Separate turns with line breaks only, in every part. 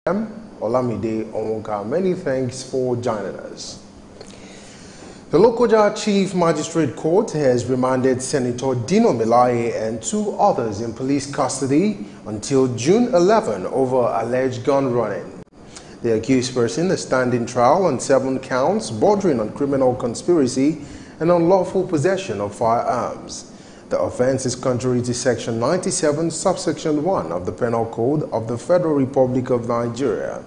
Olamide Onwoka, many thanks for joining us. The Lokoja Chief Magistrate Court has remanded Senator Dino Melaye and 2 others in police custody until June 11 over alleged gun running. The accused person is standing trial on 7 counts bordering on criminal conspiracy and unlawful possession of firearms. The offense is contrary to Section 97, subsection 1 of the Penal Code of the Federal Republic of Nigeria.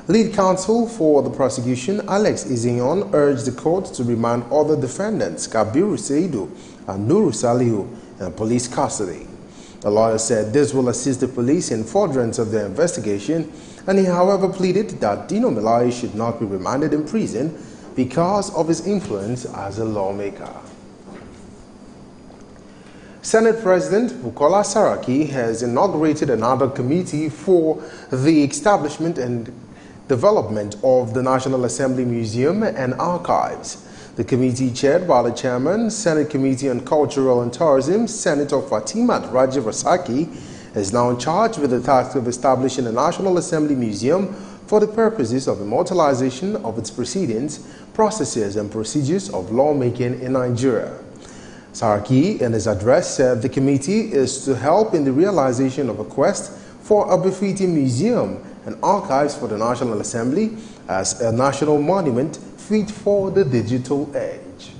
Lead counsel for the prosecution, Alex Izinyon, urged the court to remand other defendants, Kabiru Seidu and Nuru Salihu, in police custody. The lawyer said this will assist the police in furtherance of their investigation, and he, however, pleaded that Dino Melaye should not be remanded in prison because of his influence as a lawmaker. Senate President Bukola Saraki has inaugurated another committee for the establishment and development of the National Assembly Museum and Archives. The committee, chaired by the chairman, Senate Committee on Cultural and Tourism, Senator Fatimat Rajivasaki, is now charged with the task of establishing a National Assembly Museum for the purposes of immortalization of its proceedings, processes and procedures of lawmaking in Nigeria. Saraki, in his address, said the committee is to help in the realization of a quest for a befitting museum and archives for the National Assembly as a national monument fit for the digital age.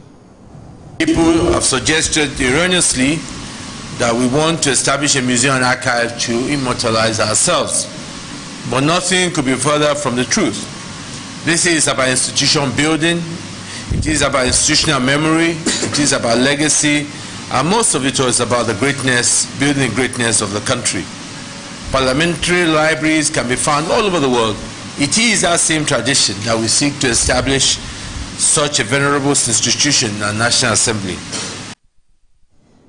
People have suggested erroneously that we want to establish a museum and archive to immortalize ourselves, but nothing could be further from the truth. This is about institution building. It is about institutional memory, it is about legacy, and most of it was about the greatness, building the greatness of the country. Parliamentary libraries can be found all over the world. It is our same tradition that we seek to establish such a venerable institution, a National Assembly.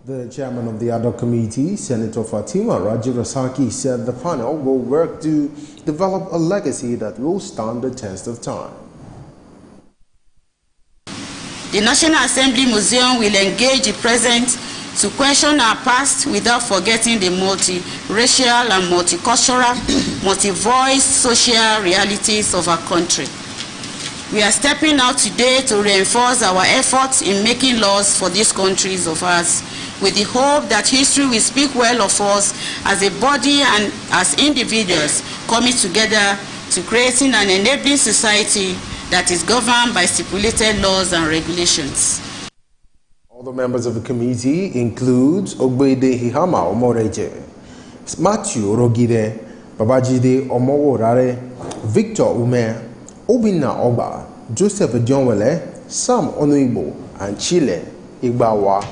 The chairman of the other committee, Senator Fatima Rajivasaki, said the panel will work to develop a legacy that will stand the test of time.
The National Assembly Museum will engage the present to question our past without forgetting the multi-racial and multicultural, multi-voice social realities of our country. We are stepping out today to reinforce our efforts in making laws for these countries of ours, with the hope that history will speak well of us as a body and as individuals coming together to creating an enabling society that is governed by stipulated laws and regulations.
Other members of the committee include Ogbede Hihama Omoreje, Matthew Rogide, Babajide Omoworare, Victor Ume, Obina Oba, Joseph Dionwele, Sam Onuibo, and Chile Igbawa.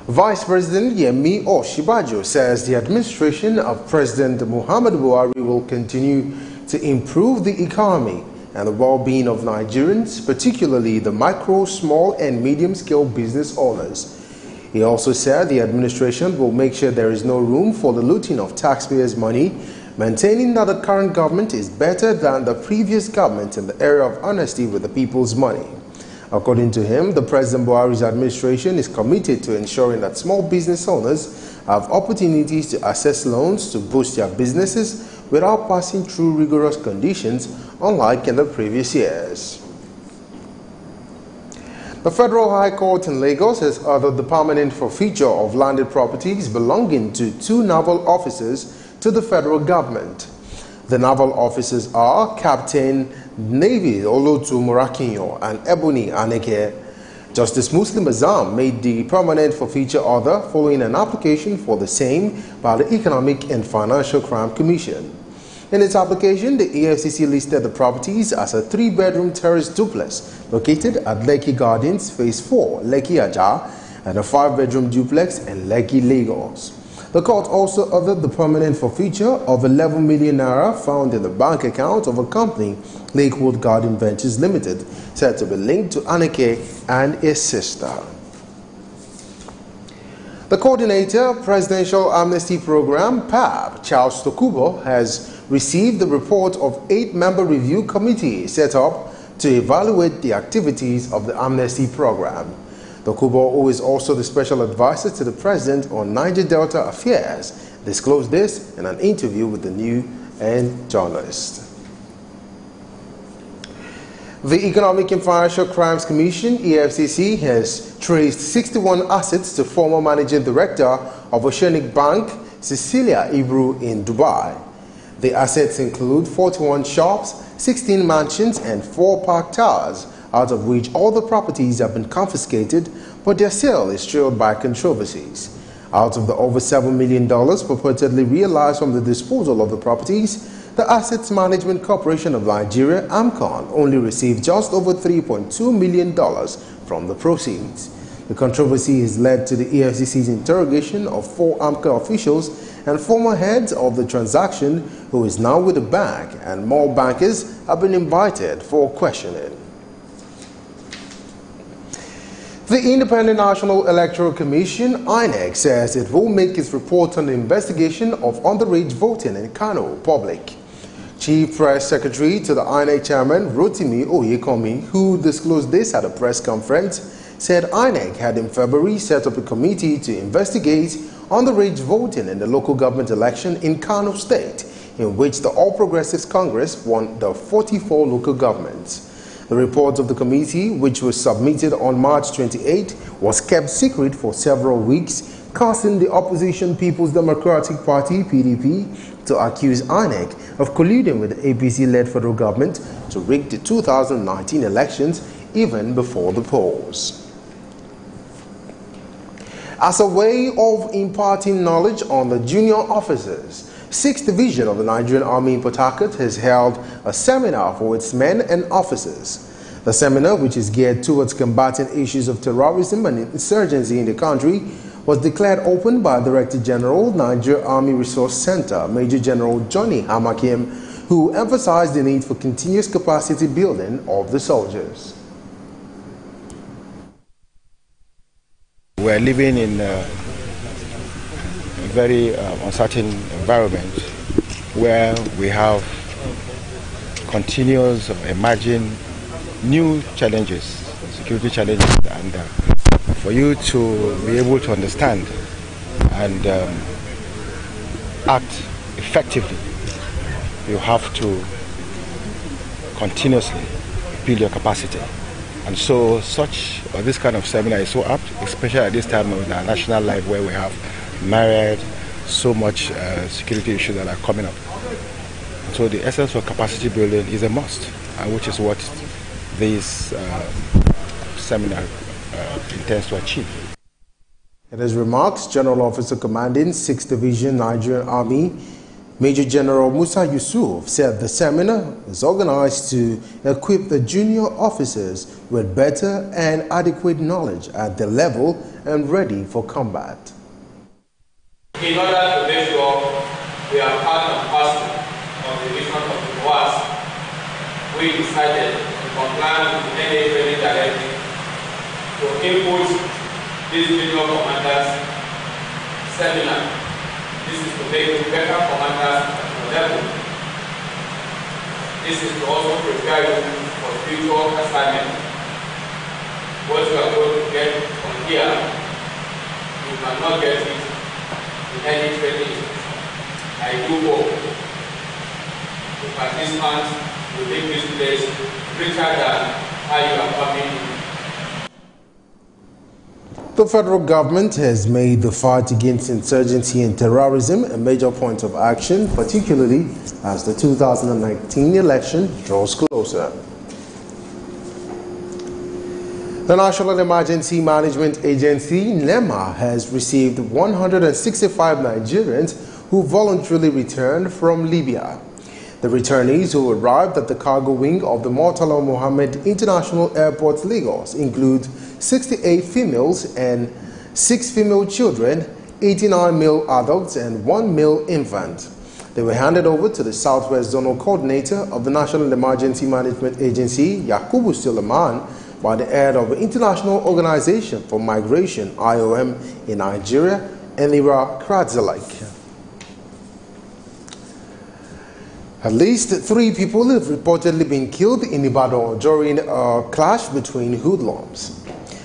Vice President Yemi Oshibajo says the administration of President Muhammadu Buhari will continue to improve the economy and the well-being of Nigerians, particularly the micro, small and medium-scale business owners. He also said the administration will make sure there is no room for the looting of taxpayers' money, maintaining that the current government is better than the previous government in the area of honesty with the people's money. According to him, the President Buhari's administration is committed to ensuring that small business owners have opportunities to access loans to boost their businesses without passing through rigorous conditions, unlike in the previous years. The Federal High Court in Lagos has ordered the permanent forfeiture of landed properties belonging to 2 naval officers to the federal government. The naval officers are Captain Navy Olotu Murakinyo and Ebony Aneke. Justice Muslim Azam made the permanent forfeiture order following an application for the same by the Economic and Financial Crime Commission. In its application, the EFCC listed the properties as a 3-bedroom terrace duplex located at Lekki Gardens, Phase 4, Lekki Aja, and a 5-bedroom duplex in Lekki, Lagos. The court also ordered the permanent forfeiture of 11 million naira found in the bank account of a company, Lakewood Garden Ventures Limited, said to be linked to Aneke and his sister. The coordinator, Presidential Amnesty Program, PAB, Charles Tokubo, has received the report of 8-member review committee set up to evaluate the activities of the Amnesty Program. Tokubo, who is also the special advisor to the President on Niger Delta affairs disclosed this in an interview with the New and journalist. The Economic and Financial Crimes Commission, EFCC, has traced 61 assets to former Managing Director of Oceanic Bank, Cecilia Ibru, in Dubai. The assets include 41 shops, 16 mansions, and 4 park towers, out of which all the properties have been confiscated, but their sale is trailed by controversies. Out of the over $7 million purportedly realized from the disposal of the properties, the Assets Management Corporation of Nigeria, AMCON, only received just over $3.2 million from the proceeds. The controversy has led to the EFCC's interrogation of 4 AMCON officials and former heads of the transaction, who is now with the bank, and more bankers have been invited for questioning. The Independent National Electoral Commission, INEC, says it will make its report on the investigation of underage voting in Kano public. Chief Press Secretary to the INEC Chairman, Rotimi Oyekomi, who disclosed this at a press conference, said INEC had in February set up a committee to investigate underage voting in the local government election in Kano State, in which the All Progressives Congress won the 44 local governments. The report of the committee, which was submitted on March 28, was kept secret for several weeks, causing the opposition People's Democratic Party, PDP, to accuse INEC of colluding with the APC-led federal government to rig the 2019 elections even before the polls. As a way of imparting knowledge on the junior officers, 6th Division of the Nigerian Army in Port Harcourt has held a seminar for its men and officers. The seminar, which is geared towards combating issues of terrorism and insurgency in the country, was declared open by Director General, Nigeria Army Resource Center, Major General Johnny Hamakim, who emphasized the need for continuous capacity building of the soldiers.
We're living in a very uncertain environment where we have continuous emerging new challenges, security challenges, and for you to be able to understand and act effectively, you have to continuously build your capacity. And so this kind of seminar is so apt, especially at this time of our national life where we have myriad, so much security issues that are coming up. So the essence of capacity building is a must, which is what this seminar intends to achieve.
In his remarks, General Officer Commanding 6th Division Nigerian Army, Major General Musa Yusuf, said the seminar is organized to equip the junior officers with better and adequate knowledge at their level and ready for combat.
In order to make sure we are part and parcel of the mission of the WAS, we decided to comply with the NA training directive to input this junior commanders seminar. This is to make you better commanders at your level. This is to also prepare you for future assignment. What you are going to get from here, you cannot get it in any training. I do hope the participants will make this place richer than how you are coming.
The federal government has made the fight against insurgency and terrorism a major point of action, particularly as the 2019 election draws closer. The National Emergency Management Agency, NEMA, has received 165 Nigerians who voluntarily returned from Libya. The returnees who arrived at the cargo wing of the Murtala Mohammed International Airport, Lagos, include 68 females and 6 female children, 89 male adults, and 1 male infant. They were handed over to the Southwest Zonal Coordinator of the National Emergency Management Agency, Yakubu Suleiman, by the head of the International Organization for Migration, IOM, in Nigeria, Elira Kradzalek. At least 3 people have reportedly been killed in Ibadan during a clash between hoodlums.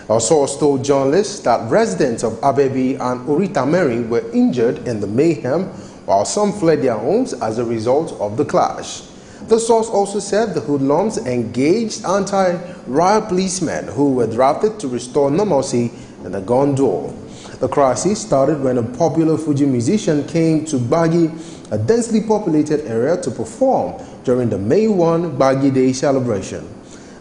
A source told journalists that residents of Abebi and Oritameri were injured in the mayhem, while some fled their homes as a result of the clash. The source also said the hoodlums engaged anti-riot policemen who were drafted to restore normalcy in the gun duel. The crisis started when a popular Fuji musician came to Gbagi, a densely populated area, to perform during the May 1 Gbagi Day celebration.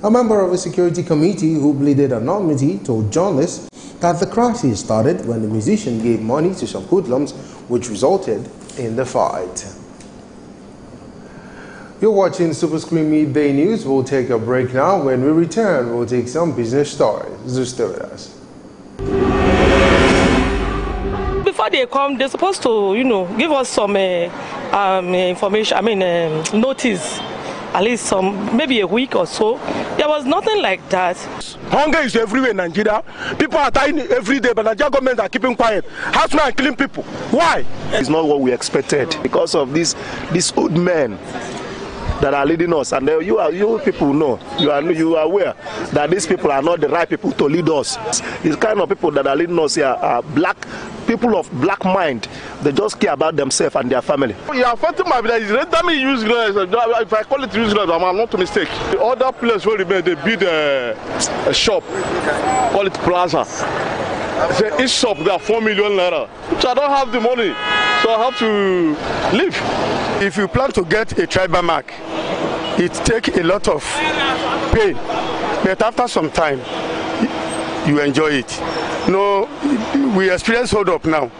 A member of a security committee who pleaded anonymity told journalists that the crisis started when the musician gave money to some hoodlums, which resulted in the fight. You're watching Superscreen Midday News. We'll take a break now. When we return, we'll take some business stories. Just stay with us.
Before they come, they're supposed to, give us some information, notice, at least maybe a week or so. There was nothing like that.
Hunger is everywhere in Nigeria. People are dying every day, but the Nigeria government are keeping quiet. Housemen are killing people. Why? It's not what we expected because of these old men that are leading us, and you people know, you are aware that these people are not the right people to lead us. These kind of people that are leading us here are people of black mind. They just care about themselves and their family. You are affecting my village. Let me use glass. If I call it use glass, I'm not a mistake. The other place where they build a shop, call it plaza. Each shop they are 4 million naira, which I don't have the money, so I have to leave. If you plan to get a tribal mark, it takes a lot of pain, but after some time, you enjoy it. We experience hold up now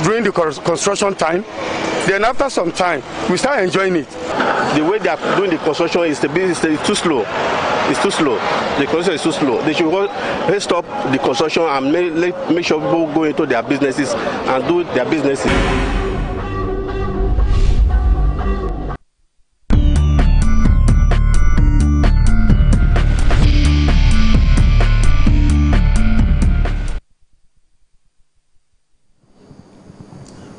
during the construction time. Then after some time, we start enjoying it. The way they are doing the construction is too slow. It's too slow. The construction is too slow. They should stop the construction and make sure people go into their businesses and do their businesses.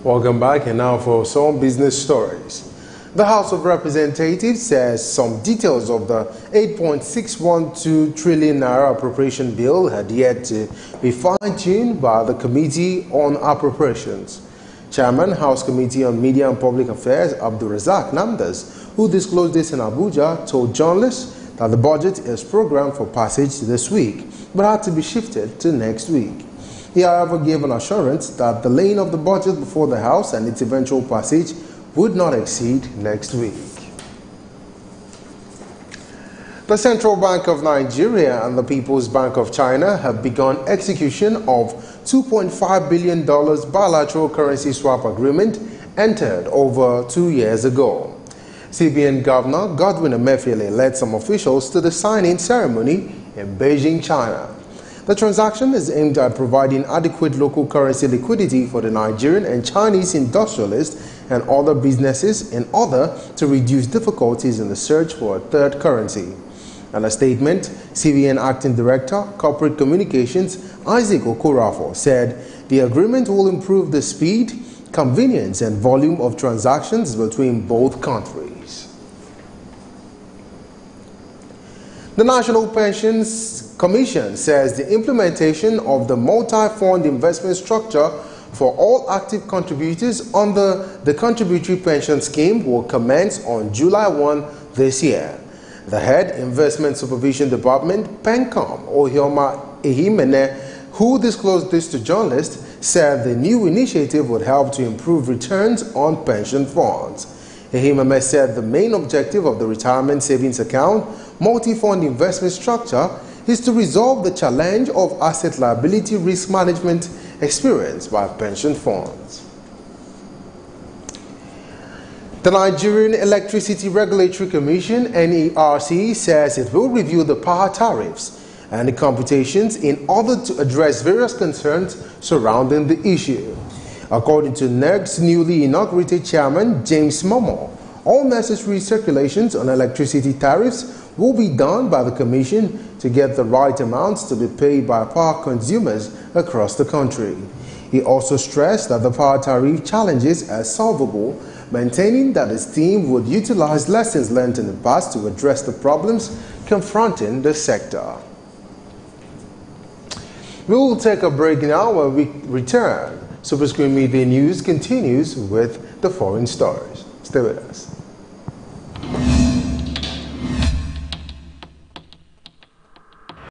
Welcome back, and now for some business stories. The House of Representatives says some details of the 8.612 trillion naira appropriation bill had yet to be fine-tuned by the Committee on Appropriations. Chairman, House Committee on Media and Public Affairs, Abdulrazak Namdas, who disclosed this in Abuja, told journalists that the budget is programmed for passage this week, but had to be shifted to next week. He, however, gave an assurance that the laying of the budget before the House and its eventual passage would not exceed next week. The Central Bank of Nigeria and the People's Bank of China have begun execution of $2.5 billion bilateral currency swap agreement entered over 2 years ago. CBN Governor Godwin Emefiele led some officials to the signing ceremony in Beijing, China. The transaction is aimed at providing adequate local currency liquidity for the Nigerian and Chinese industrialists and other businesses in order to reduce difficulties in the search for a third currency. In a statement, CBN Acting Director, Corporate Communications, Isaac Okorafor, said the agreement will improve the speed, convenience and volume of transactions between both countries. The National Pensions Commission says the implementation of the multi-fund investment structure for all active contributors under the Contributory Pension Scheme will commence on July 1 this year. The Head Investment Supervision Department, PENCOM, Ohioma Ehimene, who disclosed this to journalists, said the new initiative would help to improve returns on pension funds. Ehimene said the main objective of the retirement savings account multi-fund investment structure is to resolve the challenge of asset liability risk management experienced by pension funds. The Nigerian Electricity Regulatory Commission, NERC, says it will review the power tariffs and the computations in order to address various concerns surrounding the issue. According to NERC's newly inaugurated chairman, James Momo, all necessary circulations on electricity tariffs will be done by the Commission to get the right amounts to be paid by power consumers across the country. He also stressed that the power tariff challenges are solvable, maintaining that his team would utilize lessons learned in the past to address the problems confronting the sector. We will take a break now. When we return, Superscreen Media News continues with the foreign stories. Stay with us.